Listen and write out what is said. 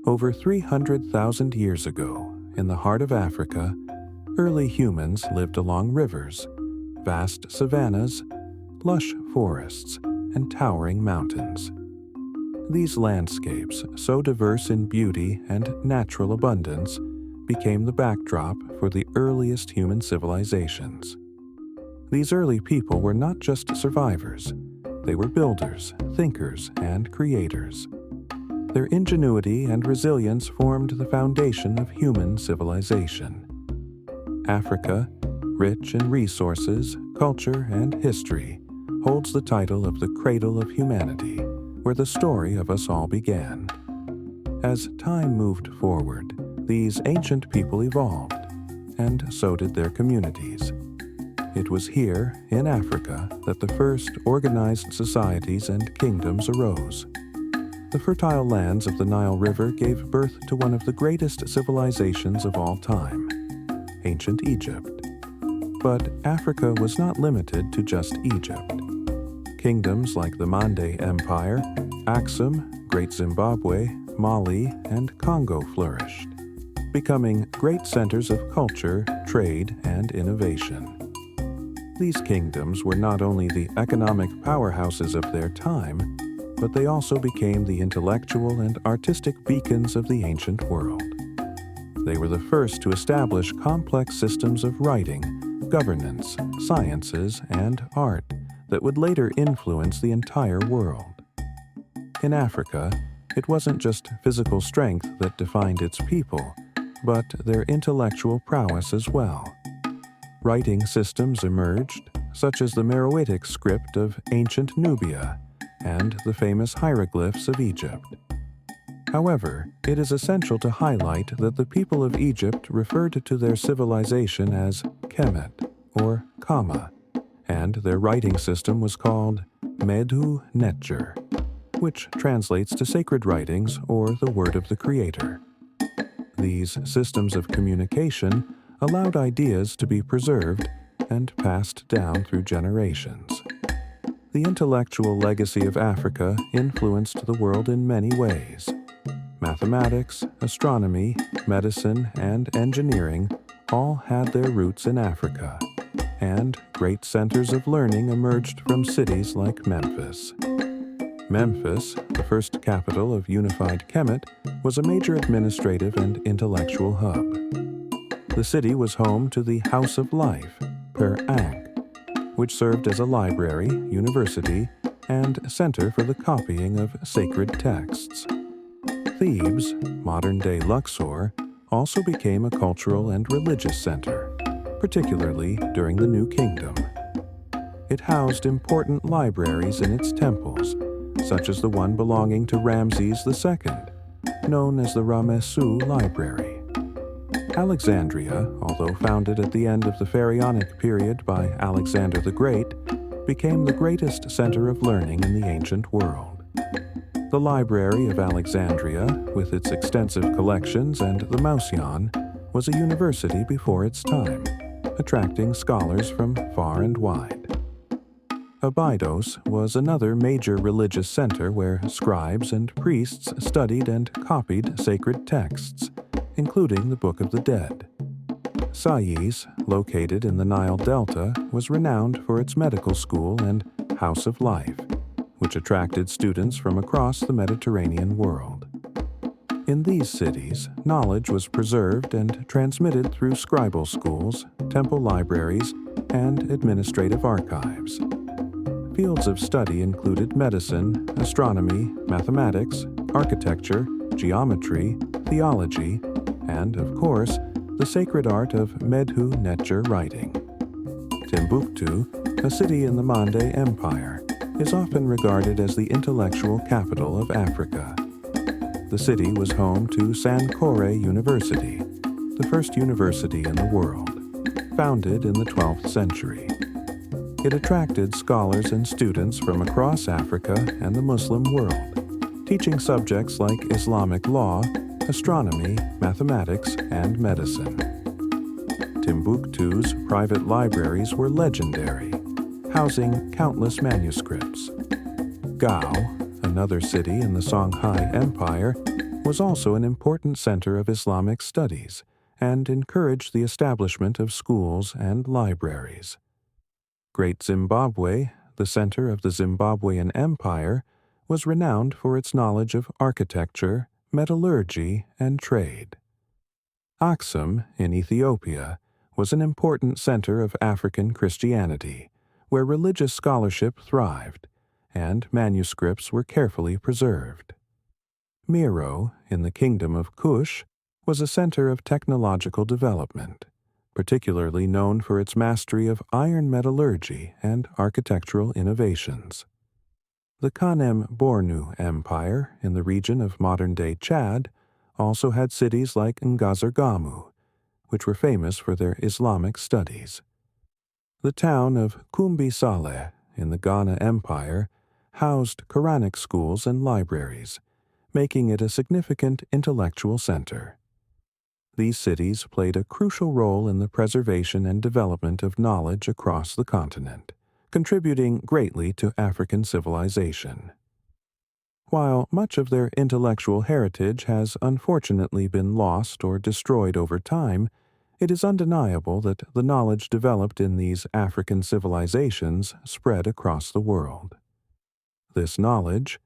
Over 300,000 years ago, in the heart of Africa, early humans lived along rivers, vast savannas, lush forests, and towering mountains. These landscapes, so diverse in beauty and natural abundance, became the backdrop for the earliest human civilizations. These early people were not just survivors, they were builders, thinkers, and creators. Their ingenuity and resilience formed the foundation of human civilization. Africa, rich in resources, culture, and history, holds the title of the Cradle of Humanity, where the story of us all began. As time moved forward, these ancient people evolved, and so did their communities. It was here, in Africa, that the first organized societies and kingdoms arose. The fertile lands of the Nile River gave birth to one of the greatest civilizations of all time, ancient Egypt. But Africa was not limited to just Egypt. Kingdoms like the Mande Empire, Axum, Great Zimbabwe, Mali, and Congo flourished, becoming great centers of culture, trade, and innovation. These kingdoms were not only the economic powerhouses of their time, but they also became the intellectual and artistic beacons of the ancient world. They were the first to establish complex systems of writing, governance, sciences, and art that would later influence the entire world. In Africa, it wasn't just physical strength that defined its people, but their intellectual prowess as well. Writing systems emerged, such as the Meroitic script of ancient Nubia and the famous hieroglyphs of Egypt. However, it is essential to highlight that the people of Egypt referred to their civilization as Kemet, or Kama, and their writing system was called Medu Neter, which translates to sacred writings or the word of the Creator. These systems of communication allowed ideas to be preserved and passed down through generations. The intellectual legacy of Africa influenced the world in many ways. Mathematics, astronomy, medicine, and engineering all had their roots in Africa, and great centers of learning emerged from cities like Memphis. Memphis, the first capital of unified Kemet, was a major administrative and intellectual hub. The city was home to the House of Life, Per Ankh, which served as a library, university, and center for the copying of sacred texts. Thebes, modern-day Luxor, also became a cultural and religious center, particularly during the New Kingdom. It housed important libraries in its temples, such as the one belonging to Ramses II, known as the Ramessu Library. Alexandria, although founded at the end of the Pharaonic period by Alexander the Great, became the greatest center of learning in the ancient world. The Library of Alexandria, with its extensive collections, and the Mouseion, was a university before its time, attracting scholars from far and wide. Abydos was another major religious center where scribes and priests studied and copied sacred texts, including the Book of the Dead. Sais, located in the Nile Delta, was renowned for its medical school and House of Life, which attracted students from across the Mediterranean world. In these cities, knowledge was preserved and transmitted through scribal schools, temple libraries, and administrative archives. Fields of study included medicine, astronomy, mathematics, architecture, geometry, theology, and, of course, the sacred art of Medu Neter writing. Timbuktu, a city in the Mande Empire, is often regarded as the intellectual capital of Africa. The city was home to Sankore University, the first university in the world, founded in the 12th century. It attracted scholars and students from across Africa and the Muslim world, teaching subjects like Islamic law, astronomy, mathematics, and medicine. Timbuktu's private libraries were legendary, housing countless manuscripts. Gao, another city in the Songhai Empire, was also an important center of Islamic studies and encouraged the establishment of schools and libraries. Great Zimbabwe, the center of the Zimbabwean Empire, was renowned for its knowledge of architecture, metallurgy, and trade. Axum, in Ethiopia, was an important center of African Christianity, where religious scholarship thrived, and manuscripts were carefully preserved. Meroe, in the Kingdom of Kush, was a center of technological development, particularly known for its mastery of iron metallurgy and architectural innovations. The Kanem-Bornu Empire, in the region of modern-day Chad, also had cities like Ngazargamu, which were famous for their Islamic studies. The town of Kumbi Saleh, in the Ghana Empire, housed Quranic schools and libraries, making it a significant intellectual center. These cities played a crucial role in the preservation and development of knowledge across the continent, contributing greatly to African civilization. While much of their intellectual heritage has unfortunately been lost or destroyed over time, it is undeniable that the knowledge developed in these African civilizations spread across the world. This knowledge,